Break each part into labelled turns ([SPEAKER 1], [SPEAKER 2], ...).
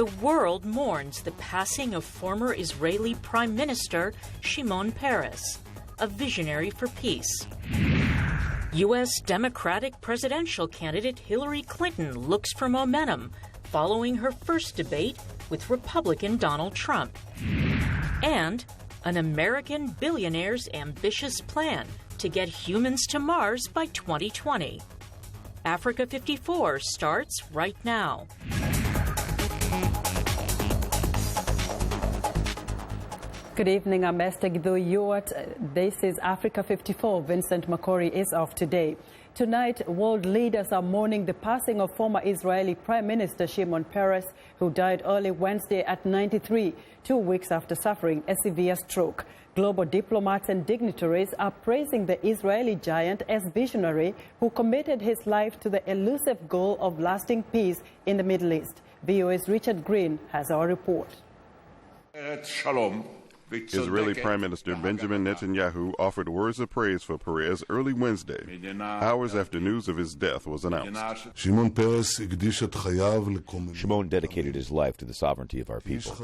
[SPEAKER 1] The world mourns the passing of former Israeli Prime Minister Shimon Peres, a visionary for peace. U.S. Democratic presidential candidate Hillary Clinton looks for momentum following her first debate with Republican Donald Trump. And an American billionaire's ambitious plan to get humans to Mars by 2020. Africa 54 starts right now.
[SPEAKER 2] Good evening, I'm Esther Gidou. This is Africa 54. Vincent Makori is off today. Tonight, world leaders are mourning the passing of former Israeli Prime Minister Shimon Peres, who died early Wednesday at 93, 2 weeks after suffering a severe stroke. Global diplomats and dignitaries are praising the Israeli giant as visionary who committed his life to the elusive goal of lasting peace in the Middle East. VOA's Richard Green has our report.
[SPEAKER 3] Israeli Prime Minister Benjamin Netanyahu offered words of praise for Peres early Wednesday, hours after news of his death was announced.
[SPEAKER 4] Shimon
[SPEAKER 5] dedicated his life to the sovereignty of our people.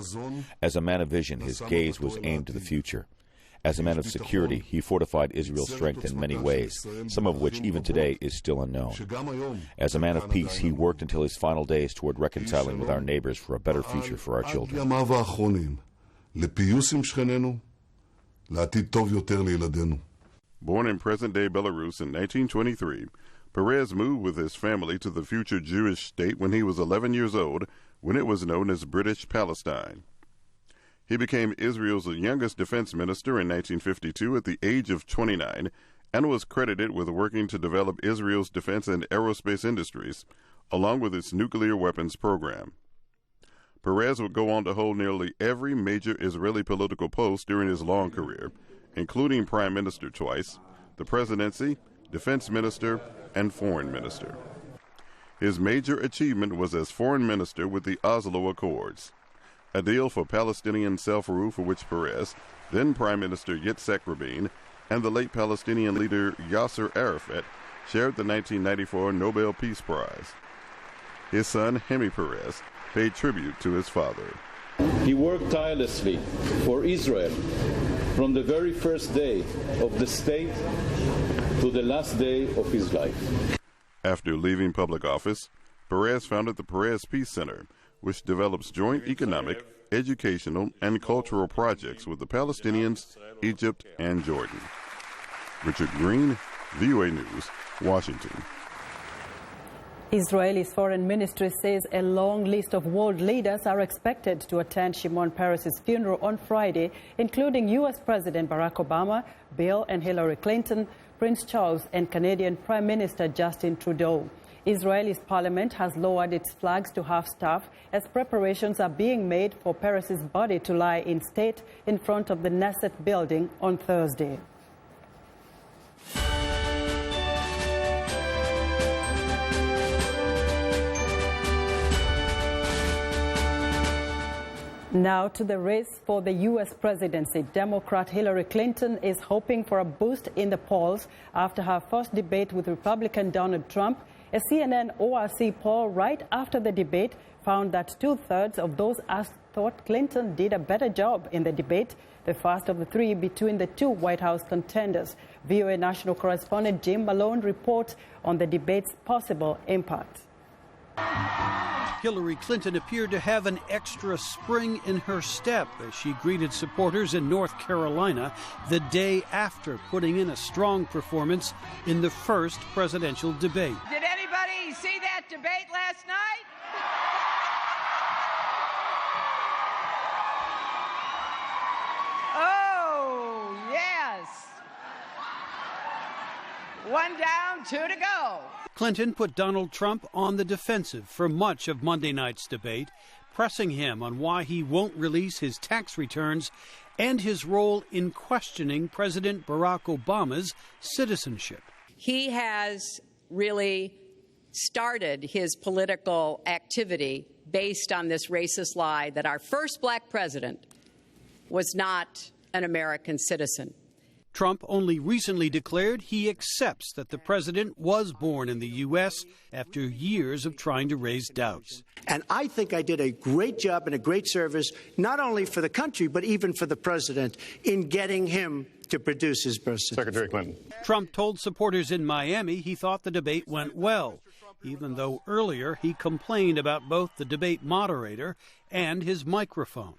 [SPEAKER 5] As a man of vision, his gaze was aimed to the future. As a man of security, he fortified Israel's strength in many ways, some of which even today is still unknown. As a man of peace, he worked until his final days toward reconciling with our neighbors for a better future for our children.
[SPEAKER 3] Born in present-day Belarus in 1923, Peres moved with his family to the future Jewish state when he was 11 years old, when it was known as British Palestine. He became Israel's youngest defense minister in 1952 at the age of 29 and was credited with working to develop Israel's defense and aerospace industries, along with its nuclear weapons program. Peres would go on to hold nearly every major Israeli political post during his long career, including prime minister twice, the presidency, defense minister, and foreign minister. His major achievement was as foreign minister with the Oslo Accords, a deal for Palestinian self-rule for which Peres, then Prime Minister Yitzhak Rabin, and the late Palestinian leader Yasser Arafat shared the 1994 Nobel Peace Prize. His son, Hemi Peres, paid tribute to his father.
[SPEAKER 6] He worked tirelessly for Israel from the very first day of the state to the last day of his life.
[SPEAKER 3] After leaving public office, Peres founded the Peres Peace Center, which develops joint economic, educational, and cultural projects with the Palestinians, Egypt, and Jordan. Richard Green, VOA News, Washington.
[SPEAKER 2] Israel's foreign ministry says a long list of world leaders are expected to attend Shimon Peres' funeral on Friday, including U.S. President Barack Obama, Bill and Hillary Clinton, Prince Charles, and Canadian Prime Minister Justin Trudeau. Israel's parliament has lowered its flags to half-staff as preparations are being made for Peres' body to lie in state in front of the Knesset building on Thursday. Now to the race for the U.S. presidency. Democrat Hillary Clinton is hoping for a boost in the polls after her first debate with Republican Donald Trump. A CNN ORC poll right after the debate found that 2/3 of those asked thought Clinton did a better job in the debate, the first of the three between the two White House contenders. VOA national correspondent Jim Malone reports on the debate's possible impact.
[SPEAKER 7] Hillary Clinton appeared to have an extra spring in her step as she greeted supporters in North Carolina the day after putting in a strong performance in the first presidential debate.
[SPEAKER 8] Did anybody see that debate last night? Oh, yes. One down, two to go.
[SPEAKER 7] Clinton put Donald Trump on the defensive for much of Monday night's debate, pressing him on why he won't release his tax returns and his role in questioning President Barack Obama's citizenship.
[SPEAKER 9] He has really started his political activity based on this racist lie that our first black president was not an American citizen.
[SPEAKER 7] Trump only recently declared he accepts that the president was born in the U.S. after years of trying to raise doubts.
[SPEAKER 4] And I think I did a great job and a great service, not only for the country, but even for the president, in getting him to produce his birth certificate.
[SPEAKER 10] Secretary Clinton.
[SPEAKER 7] Trump told supporters in Miami he thought the debate went well, even though earlier he complained about both the debate moderator and his microphone.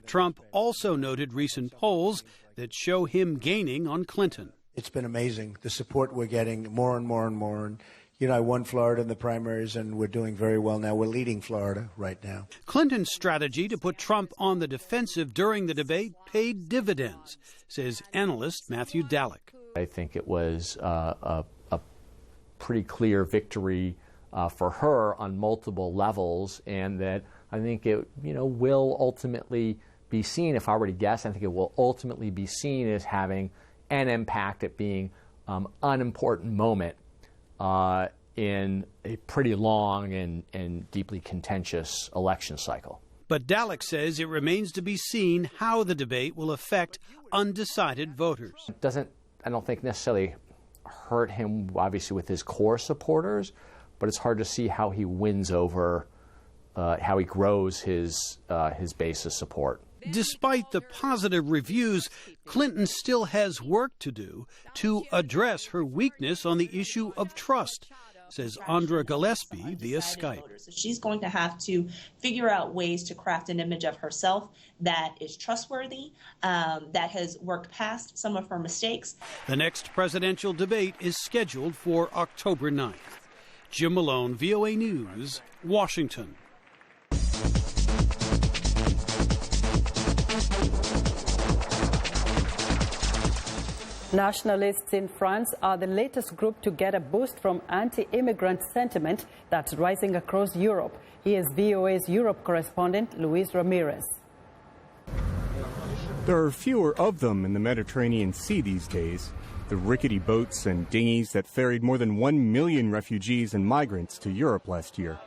[SPEAKER 7] Trump also noted recent polls that show him gaining on Clinton.
[SPEAKER 4] It's been amazing, the support we're getting, more and more and more. And, you know, I won Florida in the primaries, and we're doing very well now. We're leading Florida right now.
[SPEAKER 7] Clinton's strategy to put Trump on the defensive during the debate paid dividends, says analyst Matthew Dalek.
[SPEAKER 11] I think it was a pretty clear victory for her on multiple levels, and that I think it, will ultimately be seen, if I were to guess, I think it will ultimately be seen as having an impact at being an unimportant moment in a pretty long and deeply contentious election cycle.
[SPEAKER 7] But Dalek says it remains to be seen how the debate will affect undecided voters.
[SPEAKER 11] It doesn't, I don't think, necessarily hurt him, obviously, with his core supporters, but it's hard to see how he wins over, how he grows his base of support.
[SPEAKER 7] Despite the positive reviews, Clinton still has work to do to address her weakness on the issue of trust, says Andra Gillespie via Skype.
[SPEAKER 12] She's going to have to figure out ways to craft an image of herself that is trustworthy, that has worked past some of her mistakes.
[SPEAKER 7] The next presidential debate is scheduled for October 9th. Jim Malone, VOA News, Washington.
[SPEAKER 2] Nationalists in France are the latest group to get a boost from anti-immigrant sentiment that's rising across Europe. Here's VOA's Europe correspondent, Luis Ramirez.
[SPEAKER 10] There are fewer of them in the Mediterranean Sea these days. The rickety boats and dinghies that ferried more than 1 million refugees and migrants to Europe last year.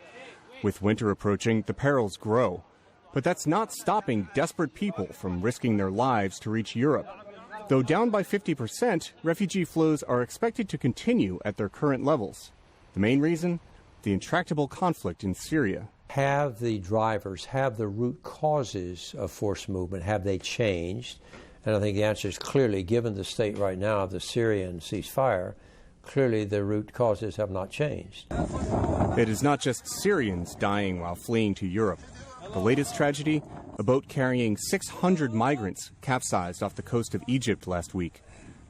[SPEAKER 10] With winter approaching, the perils grow. But that's not stopping desperate people from risking their lives to reach Europe. Though down by 50%, refugee flows are expected to continue at their current levels. The main reason? The intractable conflict in Syria.
[SPEAKER 13] Have the drivers, have the root causes of forced movement, have they changed? And I think the answer is clearly, given the state right now of the Syrian ceasefire, clearly the root causes have not changed.
[SPEAKER 10] It is not just Syrians dying while fleeing to Europe. The latest tragedy, a boat carrying 600 migrants capsized off the coast of Egypt last week.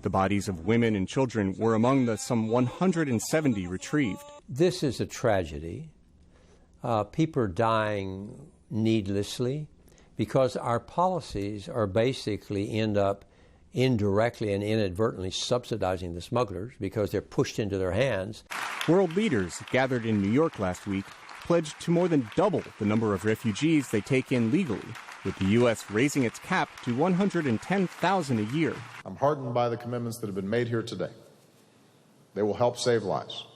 [SPEAKER 10] The bodies of women and children were among the some 170 retrieved.
[SPEAKER 13] This is a tragedy. People are dying needlessly because our policies are basically end up indirectly and inadvertently subsidizing the smugglers because they're pushed into their hands.
[SPEAKER 10] World leaders gathered in New York last week pledged to more than double the number of refugees they take in legally, with the U.S. raising its cap to 110,000 a year.
[SPEAKER 14] I'm heartened by the commitments that have been made here today. They will help save lives.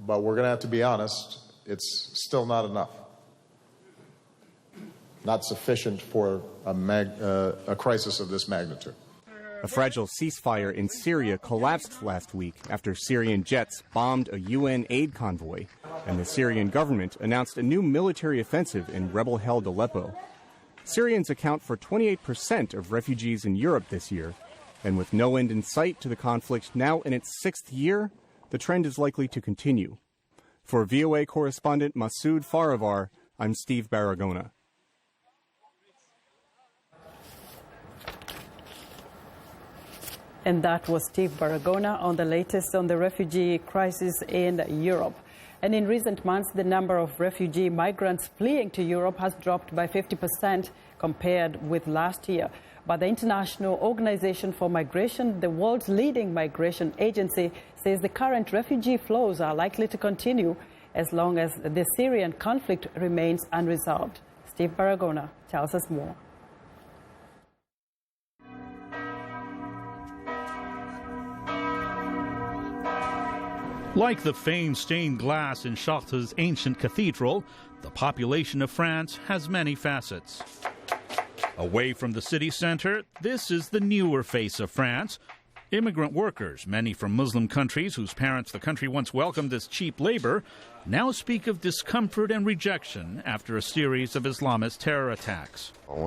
[SPEAKER 14] But we're going to have to be honest, it's still not enough. Not sufficient for a crisis of this magnitude.
[SPEAKER 10] A fragile ceasefire in Syria collapsed last week after Syrian jets bombed a UN aid convoy, and the Syrian government announced a new military offensive in rebel-held Aleppo. Syrians account for 28% of refugees in Europe this year, and with no end in sight to the conflict now in its 6th year, the trend is likely to continue. For VOA correspondent Masoud Faravar, I'm Steve Baragona.
[SPEAKER 2] And that was Steve Baragona on the latest on the refugee crisis in Europe. And in recent months, the number of refugee migrants fleeing to Europe has dropped by 50% compared with last year. But the International Organization for Migration, the world's leading migration agency, says the current refugee flows are likely to continue as long as the Syrian conflict remains unresolved. Steve Baragona tells us more.
[SPEAKER 15] Like the famed stained glass in Chartres' ancient cathedral, the population of France has many facets. Away from the city center, this is the newer face of France. Immigrant workers, many from Muslim countries whose parents the country once welcomed as cheap labor, now speak of discomfort and rejection after a series of Islamist terror attacks.
[SPEAKER 5] We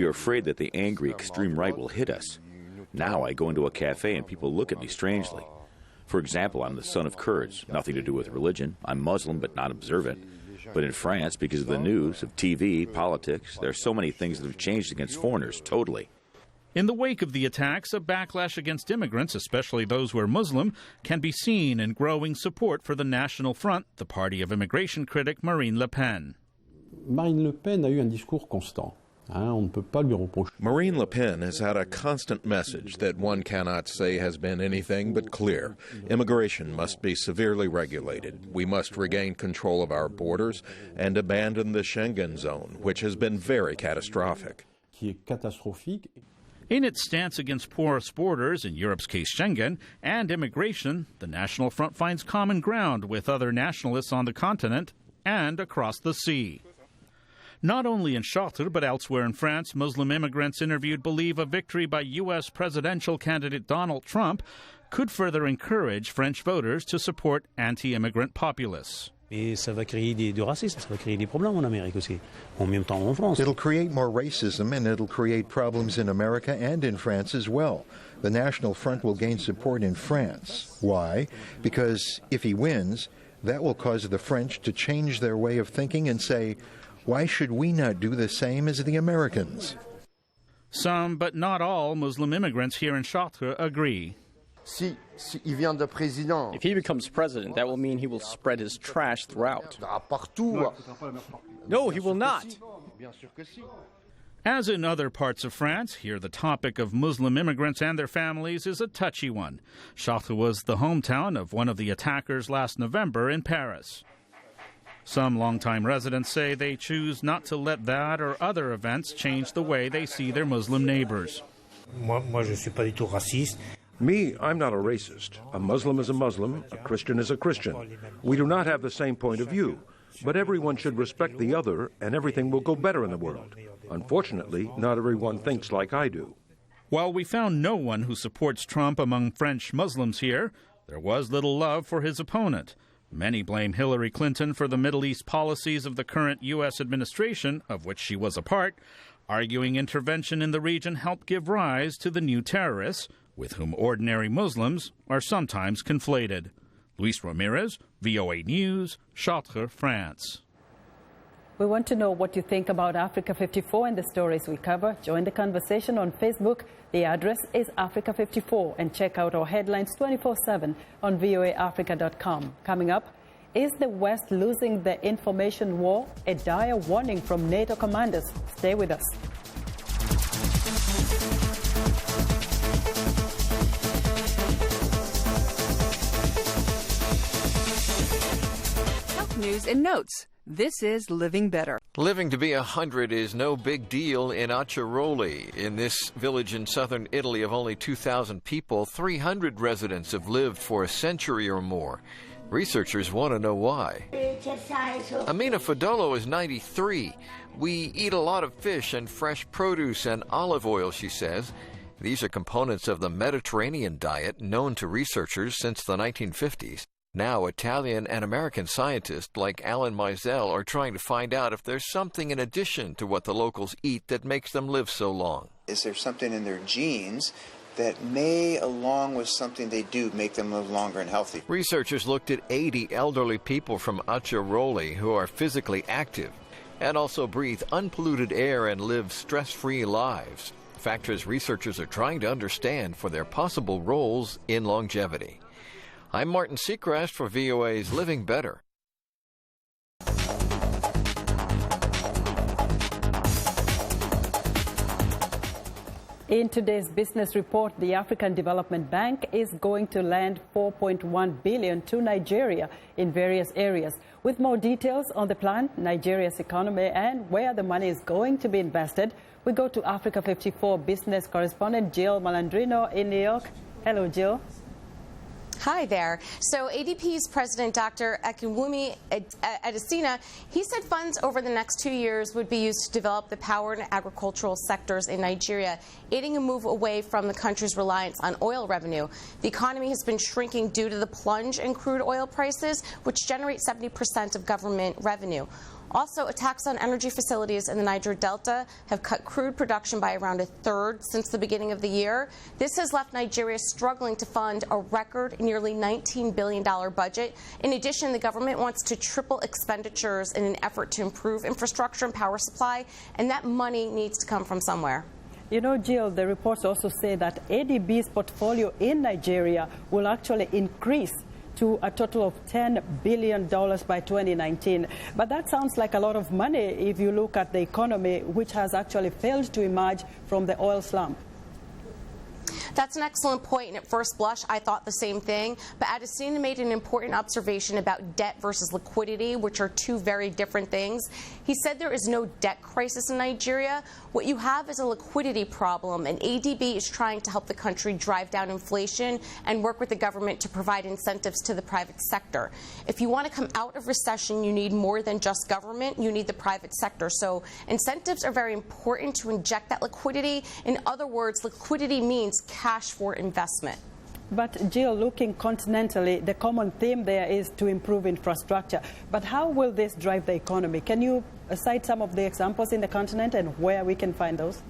[SPEAKER 5] are afraid that the angry extreme right will hit us. Now I go into a cafe and people look at me strangely. For example, I'm the son of Kurds, nothing to do with religion. I'm Muslim but not observant. But in France, because of the news, of TV, politics, there are so many things that have changed against foreigners, totally.
[SPEAKER 15] In the wake of the attacks, a backlash against immigrants, especially those who are Muslim, can be seen in growing support for the National Front, the party of immigration critic Marine Le Pen.
[SPEAKER 16] Marine Le Pen a eu un discours constant. On ne peut pas lui reprocher.
[SPEAKER 17] Marine Le Pen has had a constant message that one cannot say has been anything but clear. Immigration must be severely regulated. We must regain control of our borders and abandon the Schengen zone, which has been very catastrophic.
[SPEAKER 16] Qui est catastrophique.
[SPEAKER 15] In its stance against porous borders, in Europe's case Schengen, and immigration, the National Front finds common ground with other nationalists on the continent and across the sea. Not only in Chartres, but elsewhere in France, Muslim immigrants interviewed believe a victory by U.S. presidential candidate Donald Trump could further encourage French voters to support anti-immigrant populists.
[SPEAKER 18] It'll create more racism and it'll create problems in America and in France as well. The National Front will gain support in France. Why? Because if he wins, that will cause the French to change their way of thinking and say, why should we not do the same as the Americans?
[SPEAKER 15] Some, but not all, Muslim immigrants here in Chartres agree.
[SPEAKER 19] If he becomes president, that will mean he will spread his trash throughout. No, he will not.
[SPEAKER 15] As in other parts of France, here the topic of Muslim immigrants and their families is a touchy one. Chartres was the hometown of one of the attackers last November in Paris. Some longtime residents say they choose not to let that or other events change the way they see their Muslim neighbors.
[SPEAKER 20] Me, I'm not a racist. A Muslim is a Muslim, a Christian is a Christian. We do not have the same point of view, but everyone should respect the other and everything will go better in the world. Unfortunately, not everyone thinks like I do.
[SPEAKER 15] While we found no one who supports Trump among French Muslims here, there was little love for his opponent. Many blame Hillary Clinton for the Middle East policies of the current U.S. administration, of which she was a part, arguing intervention in the region helped give rise to the new terrorists, with whom ordinary Muslims are sometimes conflated. Luis Ramirez, VOA News, Chartres, France.
[SPEAKER 2] We want to know what you think about Africa 54 and the stories we cover. Join the conversation on Facebook. The address is Africa 54 and check out our headlines 24/7 on voaafrica.com. Coming up, is the West losing the information war? A dire warning from NATO commanders. Stay with us.
[SPEAKER 21] Health news and notes. This is Living Better.
[SPEAKER 22] Living to be 100 is no big deal in Acciaroli. In this village in southern Italy of only 2,000 people, 300 residents have lived for a century or more. Researchers want to know why. Amina Fodolo is 93. We eat a lot of fish and fresh produce and olive oil, she says. These are components of the Mediterranean diet known to researchers since the 1950s. Now, Italian and American scientists like Alan Mizell are trying to find out if there's something in addition to what the locals eat that makes them live so long.
[SPEAKER 23] Is there something in their genes that may, along with something they do, make them live longer and healthy?
[SPEAKER 22] Researchers looked at 80 elderly people from Acciaroli who are physically active and also breathe unpolluted air and live stress-free lives, factors researchers are trying to understand for their possible roles in longevity. I'm Martin Seacrest for VOA's Living Better.
[SPEAKER 2] In today's business report, the African Development Bank is going to lend $4.1 billion to Nigeria in various areas. With more details on the plan, Nigeria's economy, and where the money is going to be invested, we go to Africa 54 business correspondent Jill Malandrino in New York. Hello, Jill.
[SPEAKER 1] Hi there. So ADP's president, Dr. Akinwumi Adesina, he said funds over the next 2 years would be used to develop the power and agricultural sectors in Nigeria, aiding a move away from the country's reliance on oil revenue. The economy has been shrinking due to the plunge in crude oil prices, which generate 70% of government revenue. Also, attacks on energy facilities in the Niger Delta have cut crude production by around a third since the beginning of the year. This has left Nigeria struggling to fund a record nearly $19 billion budget. In addition, the government wants to triple expenditures in an effort to improve infrastructure and power supply, and that money needs to come from somewhere.
[SPEAKER 2] You know, Jill, the reports also say that ADB's portfolio in Nigeria will actually increase to a total of $10 billion by 2019. But that sounds like a lot of money if you look at the economy, which has actually failed to emerge from the oil slump.
[SPEAKER 1] That's an excellent point, and at first blush, I thought the same thing. But Adesina made an important observation about debt versus liquidity, which are two very different things. He said there is no debt crisis in Nigeria. What you have is a liquidity problem, and ADB is trying to help the country drive down inflation and work with the government to provide incentives to the private sector. If you want to come out of recession, you need more than just government. You need the private sector. So incentives are very important to inject that liquidity. In other words, liquidity means cash for investment.
[SPEAKER 2] But Jill, looking continentally, the common theme there is to improve infrastructure. But how will this drive the economy? Can you cite some of the examples in the continent and where we can find those?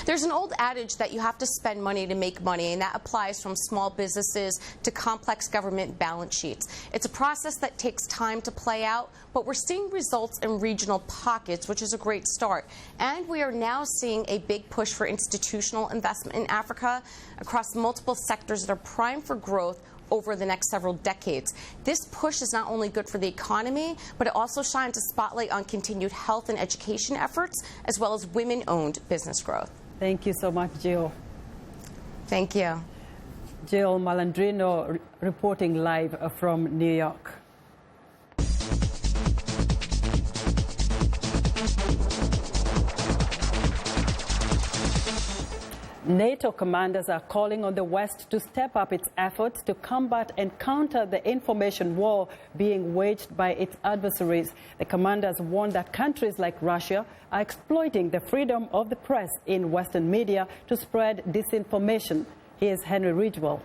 [SPEAKER 1] There's an old adage that you have to spend money to make money, and that applies from small businesses to complex government balance sheets. It's a process that takes time to play out, but we're seeing results in regional pockets, which is a great start. And we are now seeing a big push for institutional investment in Africa across multiple sectors that are primed for growth over the next several decades. This push is not only good for the economy, but it also shines a spotlight on continued health and education efforts, as well as women-owned business growth.
[SPEAKER 2] Thank you so much, Jill.
[SPEAKER 1] Thank you.
[SPEAKER 2] Jill Malandrino reporting live from New York. NATO commanders are calling on the West to step up its efforts to combat and counter the information war being waged by its adversaries. The commanders warn that countries like Russia are exploiting the freedom of the press in Western media to spread disinformation. Here's Henry Ridgewell.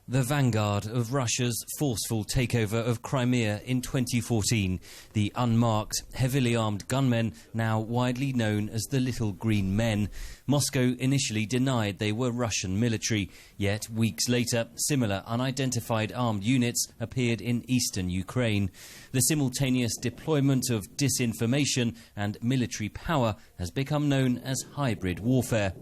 [SPEAKER 3] The vanguard of Russia's forceful takeover of Crimea in 2014, the unmarked, heavily armed gunmen, now widely known as the Little Green Men. Moscow initially denied they were Russian military, yet weeks later, similar unidentified armed units appeared in eastern Ukraine. The simultaneous deployment of disinformation and military power has become known as hybrid warfare.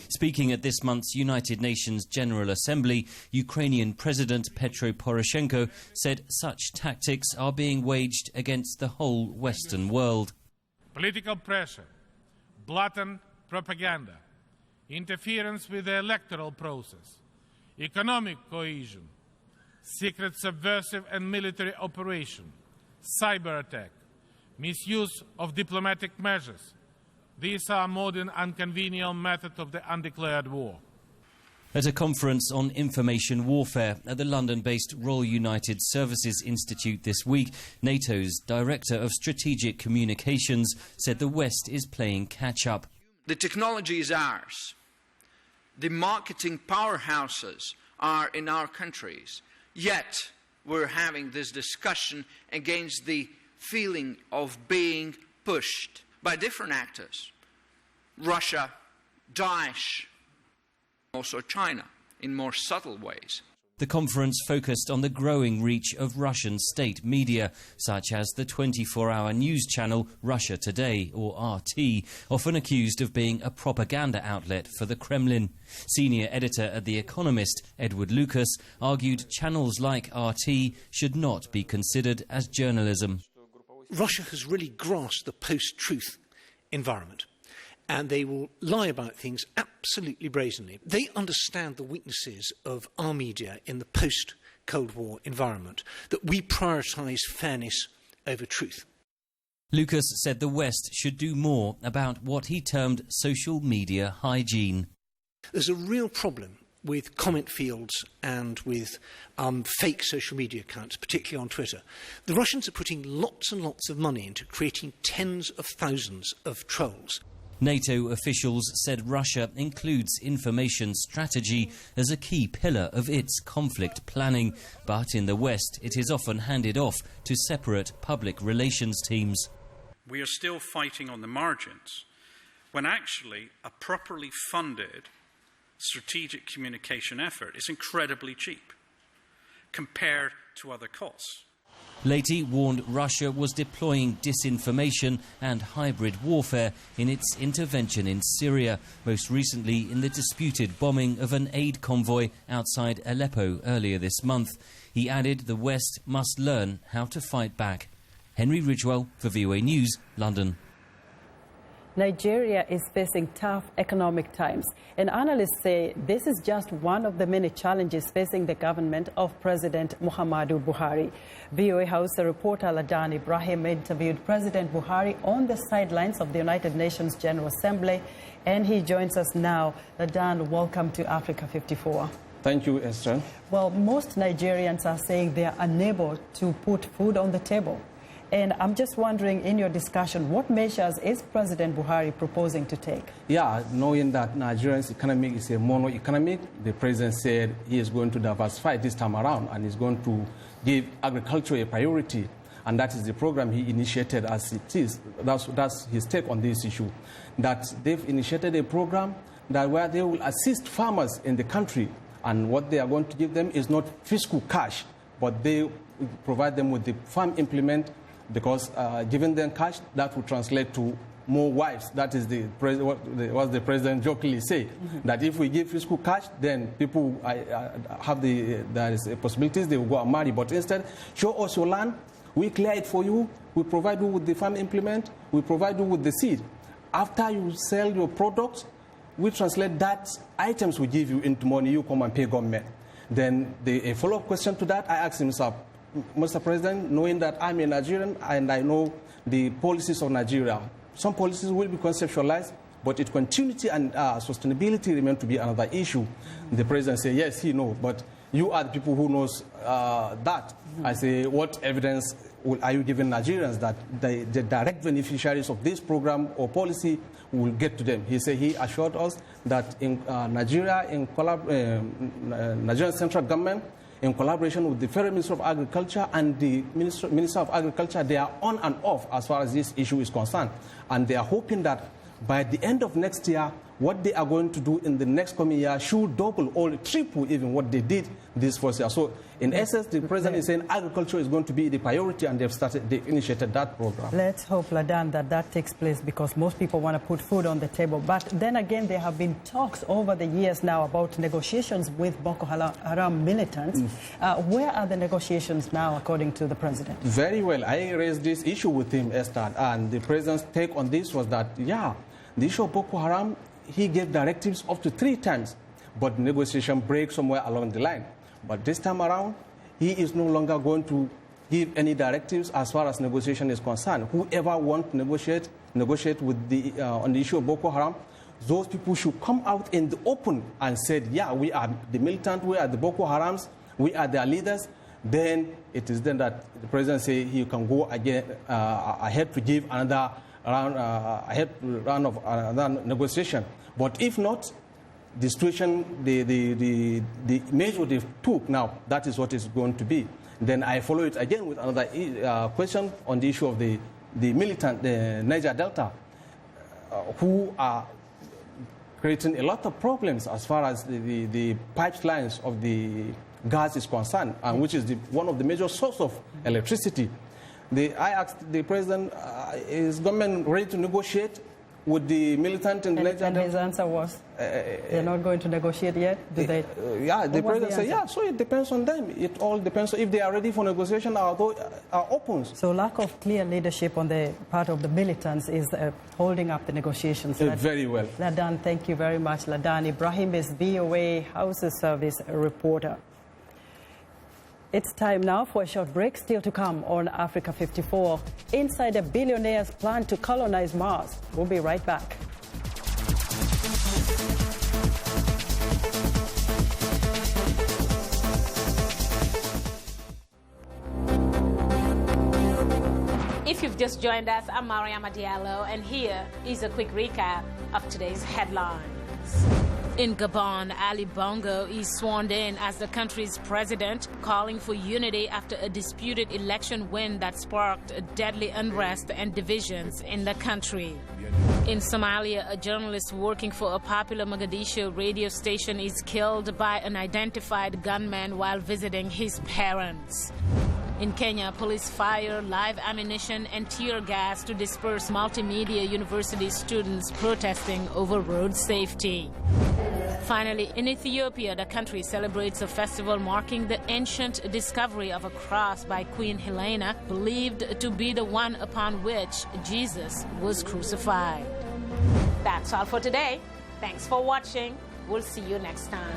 [SPEAKER 3] Speaking at this month's United Nations General Assembly, Ukrainian President Petro Poroshenko said such tactics are being waged against the whole Western world.
[SPEAKER 6] Political pressure, blatant propaganda, interference with the electoral process, economic cohesion, secret subversive and military operation, cyber attack, misuse of diplomatic measures. These are modern and convenient methods of the undeclared war.
[SPEAKER 3] At a conference on information warfare at the London-based Royal United Services Institute this week, NATO's Director of Strategic Communications said the West is playing catch-up.
[SPEAKER 24] The technology is ours. The marketing powerhouses are in our countries. Yet we're having this discussion against the feeling of being pushed by different actors. Russia, Daesh, also China, in more subtle ways.
[SPEAKER 3] The conference focused on the growing reach of Russian state media, such as the 24-hour news channel Russia Today, or RT, often accused of being a propaganda outlet for the Kremlin. Senior editor at The Economist, Edward Lucas, argued channels like RT should not be considered as journalism.
[SPEAKER 25] Russia has really grasped the post-truth environment, and they will lie about things absolutely brazenly. They understand the weaknesses of our media in the post-Cold War environment, that we prioritise fairness over truth.
[SPEAKER 3] Lucas said the West should do more about what he termed social media hygiene.
[SPEAKER 25] There's a real problem with comment fields and with fake social media accounts, particularly on Twitter. The Russians are putting lots and lots of money into creating tens of thousands of trolls.
[SPEAKER 3] NATO officials said Russia includes information strategy as a key pillar of its conflict planning, but in the West it is often handed off to separate public relations teams.
[SPEAKER 4] We are still fighting on the margins, when actually a properly funded strategic communication effort is incredibly cheap compared to other costs.
[SPEAKER 3] Leahy warned Russia was deploying disinformation and hybrid warfare in its intervention in Syria, most recently in the disputed bombing of an aid convoy outside Aleppo earlier this month. He added the West must learn how to fight back. Henry Ridgewell for VOA News, London.
[SPEAKER 2] Nigeria is facing tough economic times, and analysts say this is just one of the many challenges facing the government of President Muhammadu Buhari. VOA House reporter Ladan Ibrahim interviewed President Buhari on the sidelines of the United Nations General Assembly, and he joins us now. Ladan, welcome to Africa 54.
[SPEAKER 8] Thank you, Esther.
[SPEAKER 2] Well, most Nigerians are saying they are unable to put food on the table. And I'm just wondering, in your discussion, what measures is President Buhari proposing to take?
[SPEAKER 8] Yeah, knowing that Nigeria's economy is a mono-economic, the president said he is going to diversify this time around and is going to give agriculture a priority. And that is the program he initiated as it is. That's his take on this issue. That they've initiated a program that where they will assist farmers in the country. And what they are going to give them is not fiscal cash, but they provide them with the farm implement, because giving them cash, that will translate to more wives. That is what the president jokingly say, that if we give fiscal cash, then people there is a possibility they will go and marry. But instead, show us your land, we clear it for you, we provide you with the farm implement, we provide you with the seed. After you sell your products, we translate that items we give you into money, you come and pay government. Then a follow-up question to that, I asked him, Mr. President, knowing that I'm a Nigerian and I know the policies of Nigeria, some policies will be conceptualized, but its continuity and sustainability remain to be another issue. The President said, yes, he knows, but you are the people who knows that. I say, what evidence are you giving Nigerians that the direct beneficiaries of this program or policy will get to them? He said he assured us that in Nigeria, Nigerian central government, in collaboration with the Federal Minister of Agriculture and the Minister of Agriculture, they are on and off as far as this issue is concerned. And they are hoping that by the end of next year, what they are going to do in the next coming year should double or triple even what they did this first year. So, in essence, the President is saying agriculture is going to be the priority, and they've initiated that program.
[SPEAKER 2] Let's hope, Ladan, that takes place, because most people want to put food on the table. But then again, there have been talks over the years now about negotiations with Boko Haram militants. Where are the negotiations now, according to the President?
[SPEAKER 8] Very well. I raised this issue with him, Esther, and the President's take on this was that, yeah, the issue of Boko Haram, he gave directives up to 3 times, but negotiation breaks somewhere along the line. But this time around, he is no longer going to give any directives as far as negotiation is concerned. Whoever wants to negotiate with on the issue of Boko Haram, those people should come out in the open and say, yeah, we are the militant, we are the Boko Harams, we are their leaders. Then it is then that the President say he can go again ahead to give another round of another negotiation. But if not, the situation, the measure they took now, that is what is going to be. Then I follow it again with another question on the issue of the militant, the Niger Delta, who are creating a lot of problems as far as the pipelines of the gas is concerned, and which is one of the major sources of electricity. I asked the President, is government ready to negotiate with the militant in the Niger Delta?
[SPEAKER 2] And his answer was, they're not going to negotiate yet? Do they?
[SPEAKER 8] Yeah, the President said, yeah, so it depends on them. It all depends on if they are ready for negotiation or are open.
[SPEAKER 2] So lack of clear leadership on the part of the militants is holding up the negotiations.
[SPEAKER 8] Very well.
[SPEAKER 2] Ladan, thank you very much. Ladan Ibrahim is VOA House Service reporter. It's time now for a short break. Still to come on Africa 54. Insider billionaires plan to colonize Mars. We'll be right back.
[SPEAKER 7] If you've just joined us, I'm Mariama Diallo, and here is a quick recap of today's headlines. In Gabon, Ali Bongo is sworn in as the country's president, calling for unity after a disputed election win that sparked deadly unrest and divisions in the country. In Somalia, a journalist working for a popular Mogadishu radio station is killed by an unidentified gunman while visiting his parents. In Kenya, police fire live ammunition and tear gas to disperse multimedia university students protesting over road safety. Finally, in Ethiopia, the country celebrates a festival marking the ancient discovery of a cross by Queen Helena, believed to be the one upon which Jesus was crucified. That's all for today. Thanks for watching. We'll see you next time.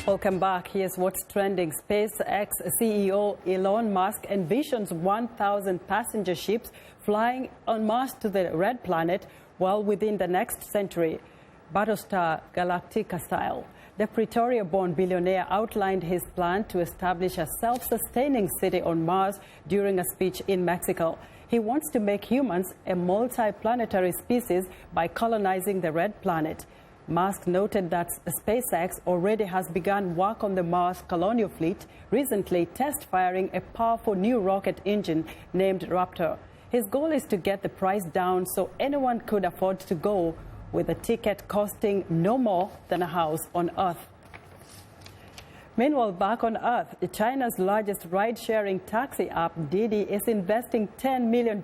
[SPEAKER 2] Welcome back. Here's what's trending. SpaceX CEO Elon Musk envisions 1,000 passenger ships flying en masse to the Red Planet well within the next century, Battlestar Galactica style. The Pretoria-born billionaire outlined his plan to establish a self-sustaining city on Mars during a speech in Mexico. He wants to make humans a multi-planetary species by colonizing the Red Planet. Musk noted that SpaceX already has begun work on the Mars colonial fleet, recently test-firing a powerful new rocket engine named Raptor. His goal is to get the price down so anyone could afford to go, with a ticket costing no more than a house on Earth. Meanwhile, back on Earth, China's largest ride-sharing taxi app, Didi, is investing $10 million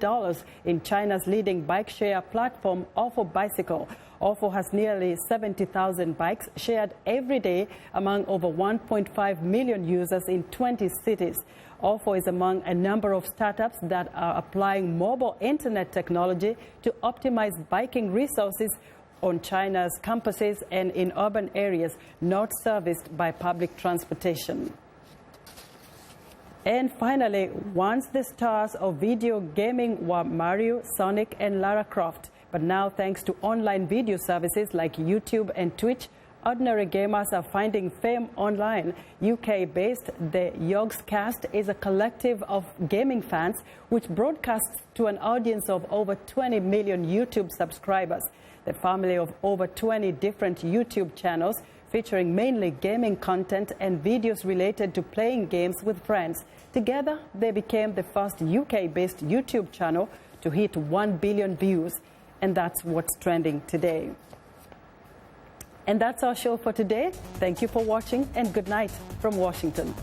[SPEAKER 2] in China's leading bike-share platform, Ofo Bicycle. Ofo has nearly 70,000 bikes shared every day among over 1.5 million users in 20 cities. Ofo is among a number of startups that are applying mobile internet technology to optimize biking resources on China's campuses and in urban areas not serviced by public transportation. And finally, once the stars of video gaming were Mario, Sonic, and Lara Croft, but now thanks to online video services like YouTube and Twitch, ordinary gamers are finding fame online. UK-based The Yogscast is a collective of gaming fans which broadcasts to an audience of over 20 million YouTube subscribers. The family of over 20 different YouTube channels featuring mainly gaming content and videos related to playing games with friends. Together, they became the first UK-based YouTube channel to hit 1 billion views. And that's what's trending today. And that's our show for today. Thank you for watching and good night from Washington.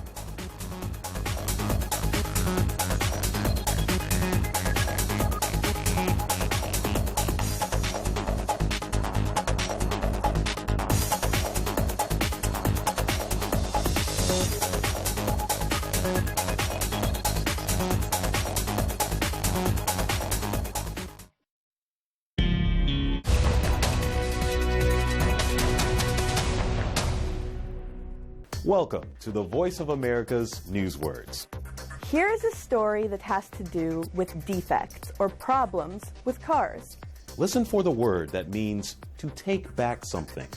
[SPEAKER 9] Welcome to the Voice of America's Newswords.
[SPEAKER 11] Here is a story that has to do with defects or problems with cars.
[SPEAKER 9] Listen for the word that means to take back something.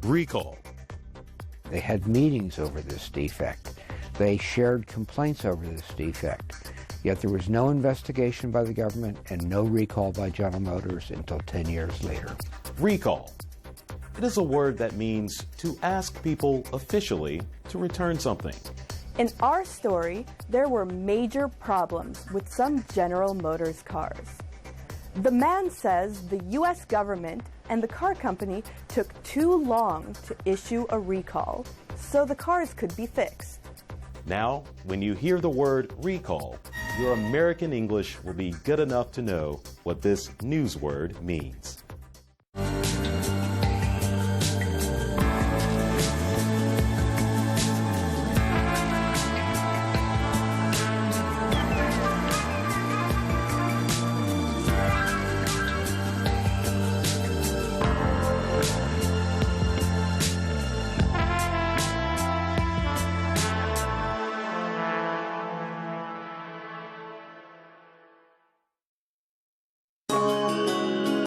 [SPEAKER 9] Recall.
[SPEAKER 12] They had meetings over this defect. They shared complaints over this defect. Yet there was no investigation by the government and no recall by General Motors until 10 years later.
[SPEAKER 9] Recall. It is a word that means to ask people officially to return something.
[SPEAKER 11] In our story, there were major problems with some General Motors cars. The man says the U.S. government and the car company took too long to issue a recall, so the cars could be fixed.
[SPEAKER 9] Now, when you hear the word recall, your American English will be good enough to know what this news word means.